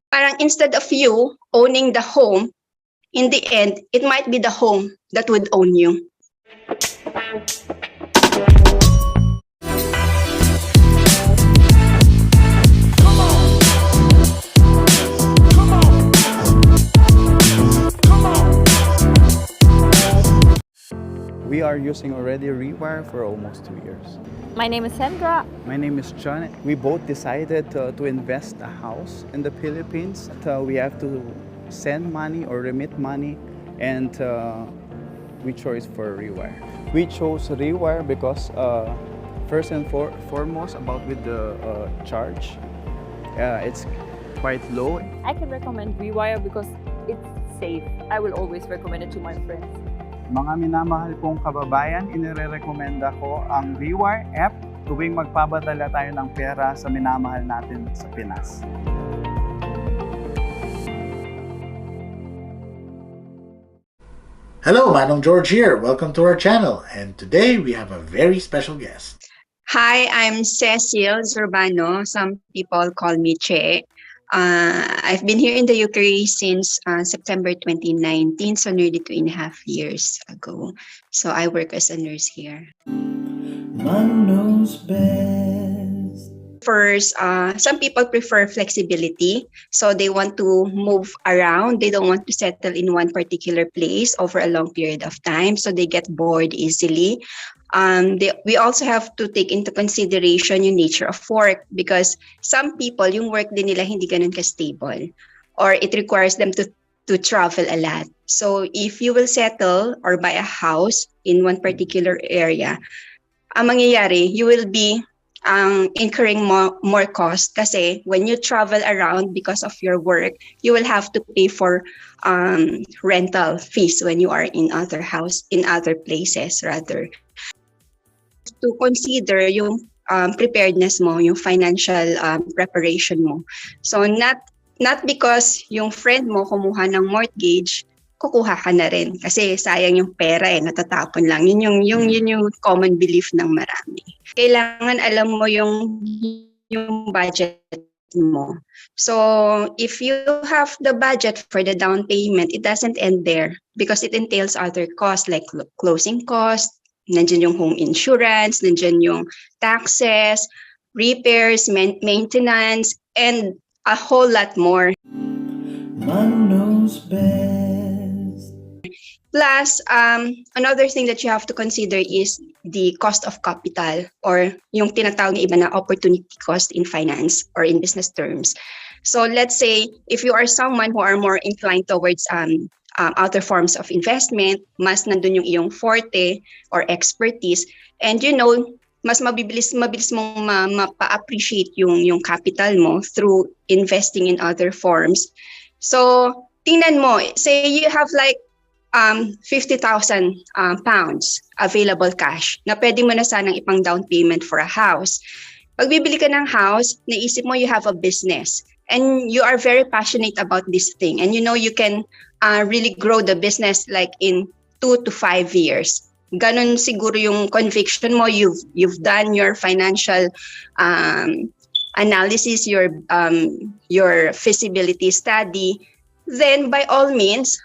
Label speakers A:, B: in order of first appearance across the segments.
A: Parang instead of you owning the home, in the end, it might be the home that would own you.
B: We are using already Rewire for almost 2 years.
C: My name is Sandra.
B: My name is John. We both decided to invest a house in the Philippines. We have to send money or remit money, and we chose for Rewire. We chose Rewire because first and foremost about with the charge. It's quite low.
C: I can recommend Rewire because it's safe. I will always recommend it to my friends.
B: Mga minamahal kong kababayan, inirekomenda ko ang Rewire app tuwing magpapadala tayo ng pera sa minamahal natin sa Pinas.
D: Hello, Manong George here. Welcome to our channel. And today we have a very special guest.
A: Hi, I'm Cecil Zurbano. Some people call me Che. I've been here in the UK since September 2019, so nearly 2.5 years ago. So I work as a nurse here.
E: Man knows best.
A: First, some people prefer flexibility. So they want to move around. They don't want to settle in one particular place over a long period of time. So they get bored easily. We also have to take into consideration yung nature of work, because some people, yung work din nila hindi ganun ka-stable, or it requires them to travel a lot. So if you will settle or buy a house in one particular area, ang mangyayari, you will be incurring more cost, kasi when you travel around because of your work, you will have to pay for rental fees when you are in other places rather. To consider yung preparedness mo, yung financial preparation mo. So not because yung friend mo kumuha ng mortgage, kukuha ka na rin kasi sayang yung pera natatapon lang. Yun yung common belief ng marami. Kailangan alam mo yung budget mo. So if you have the budget for the down payment, it doesn't end there because it entails other costs like closing costs. Nandiyan yung home insurance, nandiyan yung taxes, repairs, maintenance, and a whole lot more.
E: Man knows best.
A: Plus, another thing that you have to consider is the cost of capital, or yung tinatawag ng iba na opportunity cost in finance or in business terms. So let's say if you are someone who are more inclined towards other forms of investment, mas nandun yung iyong forte or expertise, and mas mabilis mong mapa-appreciate yung capital mo through investing in other forms. So tingnan mo, say you have like 50,000 pounds available cash na pwede mo na sanang ipang down payment for a house. Pag bibili ka ng house, naisip mo you have a business and you are very passionate about this thing, and you can really grow the business like in 2 to 5 years. Ganon siguro yung conviction mo. You've done your financial analysis, your feasibility study. Then by all means,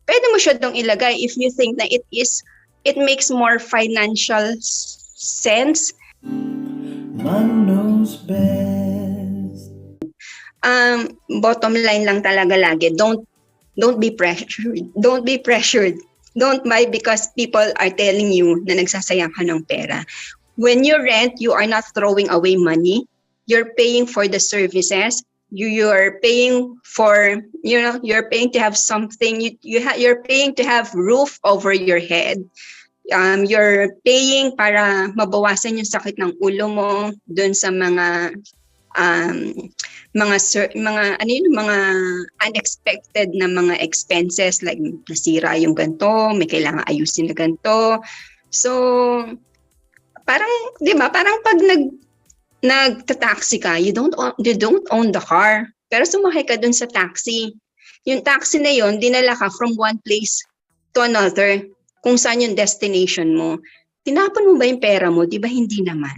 A: pwede mo siya dong ilagay if you think na it makes more financial sense.
E: Man knows best.
A: Bottom line lang talaga lagi, don't be pressured. Don't be pressured. Don't buy because people are telling you na nagsasayang ka ng pera. When you rent, you are not throwing away money. You're paying for the services. You're paying for, you're paying to have something. You're paying to have roof over your head. You're paying para mabawasan yung sakit ng ulo mo dun sa mga unexpected na mga expenses, like nasira yung ganito, may kailangan ayusin na ganito. So parang, di ba, parang pag nagta-taxi ka, you don't own the car, pero sumakay ka dun sa taxi. Yung taxi na yon, dinala ka from one place to another, kung saan yung destination mo. Tinapon mo ba yung pera mo? Di ba hindi naman?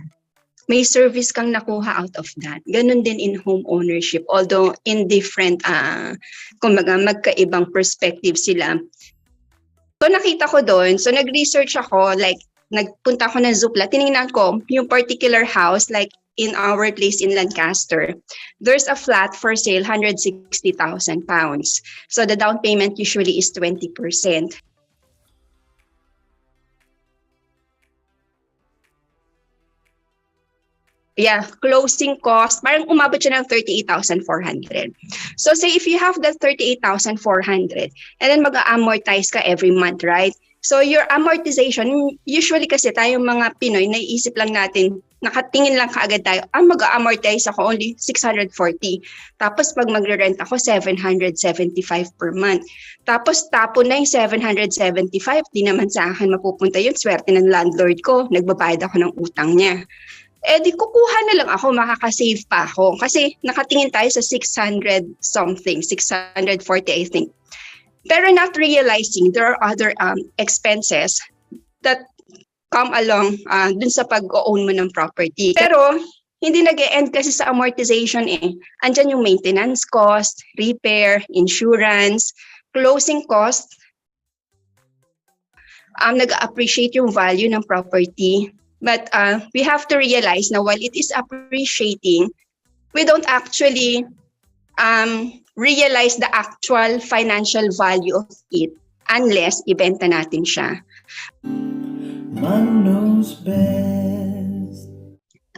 A: may service kang nakuha out of that. Ganun din in home ownership, although in different, kumbaga magkaibang perspective sila. So nakita ko doon, so nag-research ako, like nagpunta ako ng Zoopla, tinignan ko yung particular house, like in our place in Lancaster, there's a flat for sale, £160,000. So the down payment usually is 20%. Yeah, closing cost, parang umabot siya ng 38,400. So say if you have that 38,400 and then mag-amortize ka every month, right? So your amortization, usually kasi tayong mga Pinoy, naiisip lang natin, nakatingin lang kaagad tayo, mag-amortize ako only 640. Tapos pag magre-rent ako, 775 per month. Tapos tapon na yung 775, di naman sa akin mapupunta yun, swerte ng landlord ko, nagbabayad ako ng utang niya. Eh di kukuha na lang ako, makakasave pa ako. Kasi nakatingin tayo sa 600 something, 640 I think. Pero not realizing there are other expenses that come along dun sa pag-own mo ng property. Pero hindi nag-e-end kasi sa amortization eh. Andyan yung maintenance cost, repair, insurance, closing cost. Nag-appreciate yung value ng property. But we have to realize na while it is appreciating, we don't actually realize the actual financial value of it unless ibenta natin siya.
E: Man knows best.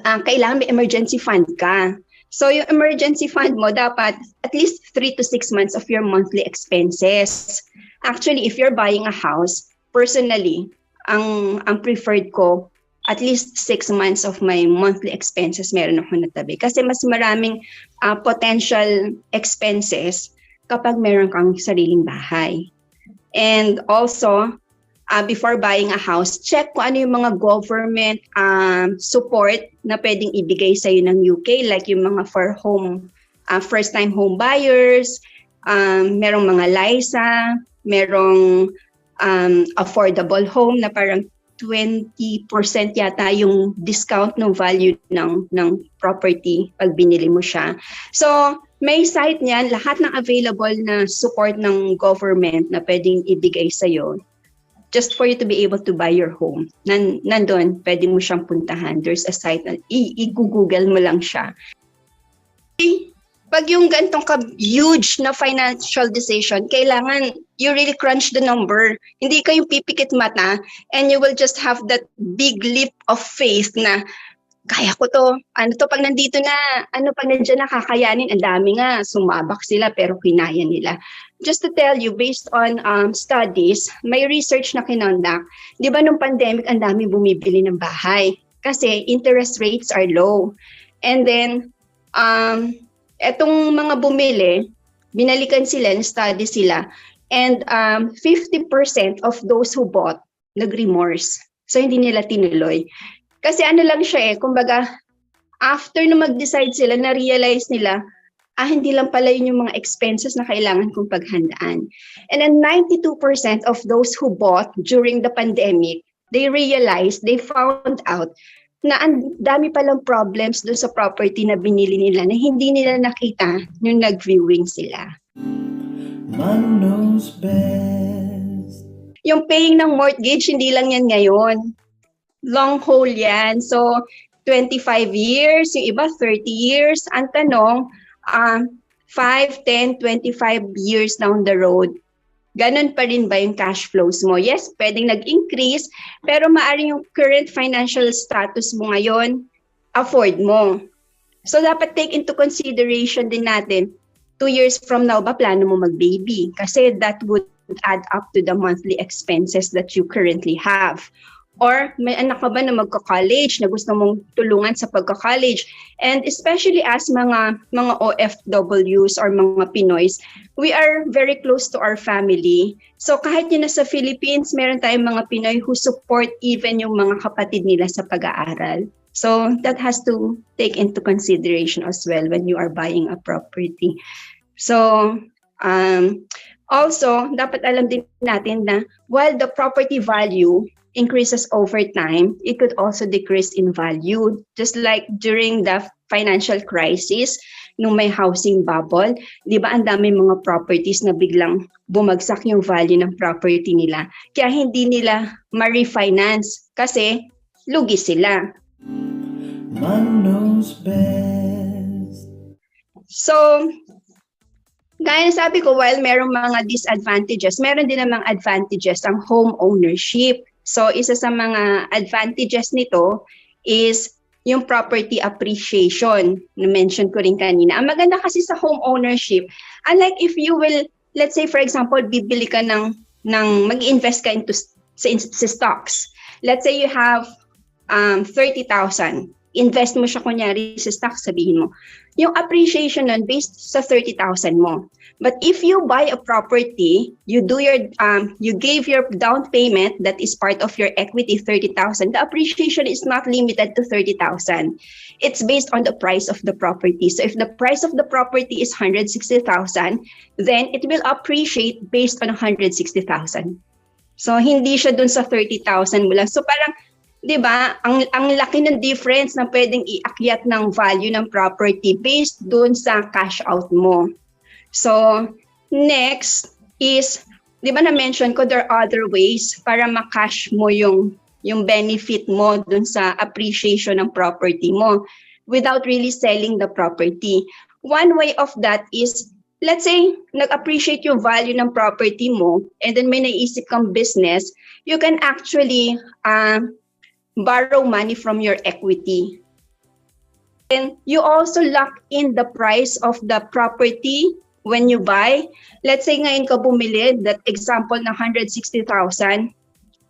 A: Kailangan may emergency fund ka. So yung emergency fund mo dapat at least 3 to 6 months of your monthly expenses. Actually, if you're buying a house, personally, ang preferred ko, at least 6 months of my monthly expenses meron ako natabi. Kasi mas maraming potential expenses kapag meron kang sariling bahay. And also, before buying a house, check kung ano yung mga government support na pwedeng ibigay sa'yo ng UK, like yung mga for home, first-time home buyers, merong mga LISA, merong affordable home na parang 20% yata yung discount ng value ng property pag binili mo siya. So, may site niyan, lahat ng available na support ng government na pwedeng ibigay sa'yo just for you to be able to buy your home. Nandun, pwede mo siyang puntahan. There's a site na i-google mo lang siya. Pag yung gantong huge na financial decision, kailangan you really crunch the number. Hindi kayong pipikit mata and you will just have that big leap of faith na kaya ko to. Pag nandito na, pag nandiyan na kakayanin, ang dami nga, sumabak sila pero kinaya nila. Just to tell you, based on studies, may research na kinondak. Di ba nung pandemic, ang dami bumibili ng bahay kasi interest rates are low. And then, etong mga bumili, binalikan sila, na-study sila, and 50% of those who bought, nag-remorse. So, hindi nila tinuloy. Kasi ano lang siya kumbaga, after na mag-decide sila, na-realize nila, hindi lang pala yun yung mga expenses na kailangan kong paghandaan. And then 92% of those who bought during the pandemic, they realized, they found out, na ang dami palang problems doon sa property na binili nila na hindi nila nakita nung nag-viewing sila.
E: Man knows best.
A: Yung paying ng mortgage, hindi lang yan ngayon. Long haul yan. So, 25 years, yung iba 30 years. Ang tanong, 5, 10, 25 years down the road, ganun pa rin ba yung cash flows mo? Yes, pwedeng nag-increase, pero maaaring yung current financial status mo ngayon, afford mo. So, dapat take into consideration din natin, 2 years from now ba, plano mo mag-baby? Kasi that would add up to the monthly expenses that you currently have. Or may anak ka ba na magka-college, na gusto mong tulungan sa pagka-college? And especially as mga OFWs or mga Pinoys, we are very close to our family. So kahit yun na sa Philippines, meron tayong mga Pinoy who support even yung mga kapatid nila sa pag-aaral. So that has to take into consideration as well when you are buying a property. So Also, dapat alam din natin na while the property value increases over time, it could also decrease in value. Just like during the financial crisis, nung may housing bubble, di ba ang dami mga properties na biglang bumagsak yung value ng property nila. Kaya hindi nila ma-refinance kasi lugi sila.
E: Man knows best.
A: So, gaya na sabi ko, while merong mga disadvantages, meron din namang advantages ang home ownership. So, isa sa mga advantages nito is yung property appreciation na mention ko rin kanina. Ang maganda kasi sa home ownership, unlike if you will, let's say for example, bibili ka mag-invest ka into sa stocks. Let's say you have 30,000. Invest mo siya kunyari sa stocks, sabihin mo. Yung appreciation nun based sa 30,000 mo. But if you buy a property, you gave your down payment that is part of your equity 30,000. The appreciation is not limited to 30,000. It's based on the price of the property. So if the price of the property is 160,000, then it will appreciate based on 160,000. So hindi siya dun sa 30,000 mo lang. So parang 'di ba, ang laki ng difference na pwedeng iakyat ng value ng property based doon sa cash out mo. So, next is 'di ba na-mention ko there are other ways para ma-cash mo yung benefit mo doon sa appreciation ng property mo without really selling the property. One way of that is, let's say, nag-appreciate yung value ng property mo and then may naisip kang business, you can actually borrow money from your equity. And you also lock in the price of the property when you buy. Let's say ngayon ka bumili, that example na 160,000,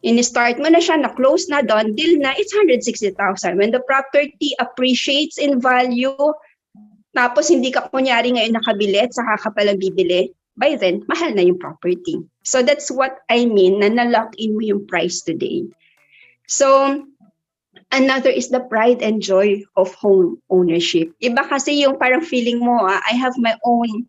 A: in-start mo na siya, na-close na doon, deal na, it's 160,000. When the property appreciates in value, tapos hindi ka kunyari ngayon nakabili at saka ka pala bibili, by then, mahal na yung property. So that's what I mean na na-lock in mo yung price today. So, another is the pride and joy of home ownership. Iba kasi yung parang feeling mo, I have my own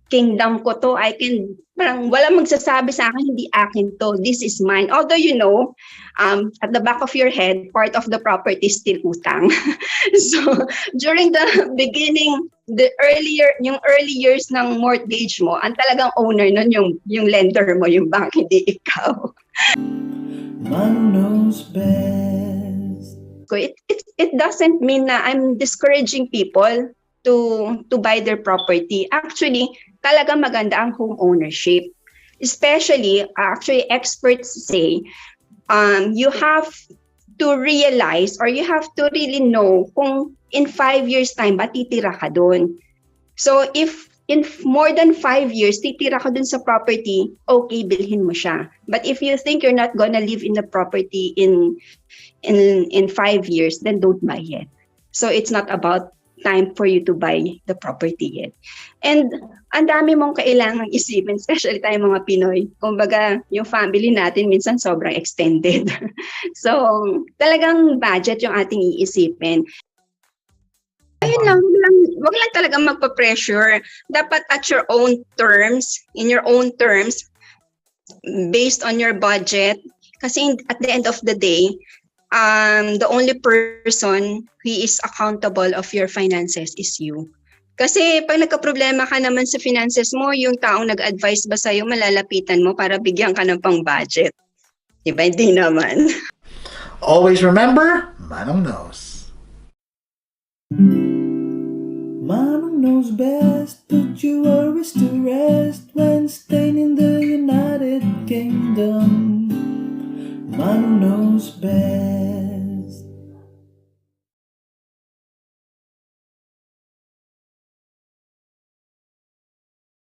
A: kingdom ko to. I can, parang walang magsasabi sa akin, hindi akin to. This is mine. Although you know, at the back of your head, part of the property is still utang. So, during the beginning, yung early years ng mortgage mo, ang talagang owner nun yung lender mo, yung bank, hindi ikaw.
E: Man knows best.
A: It doesn't mean na I'm discouraging people to buy their property. Actually, talaga maganda ang home ownership. Especially, actually, experts say, you have to realize or you have to really know kung in 5 years time ba titira ka doon. So, if in more than 5 years, titira ka dun sa property, okay, bilhin mo siya. But if you think you're not gonna live in the property in 5 years, then don't buy it. So it's not about time for you to buy the property yet. And ang dami mong kailangang isipin, especially tayo mga Pinoy. Kumbaga, yung family natin minsan sobrang extended. So talagang budget yung ating iisipin. Ayun lang, wag lang talaga magpa-pressure. Dapat at your own terms, in your own terms, based on your budget. Kasi at the end of the day, the only person who is accountable of your finances is you. Kasi pag nagka-problema ka naman sa finances mo, yung taong nag-advise ba sa'yo, malalapitan mo para bigyan ka ng pang-budget. Diba? Hindi naman.
D: Always remember, Manong knows.
E: Man knows best, put your worries to rest when staying in the United Kingdom. Man knows best.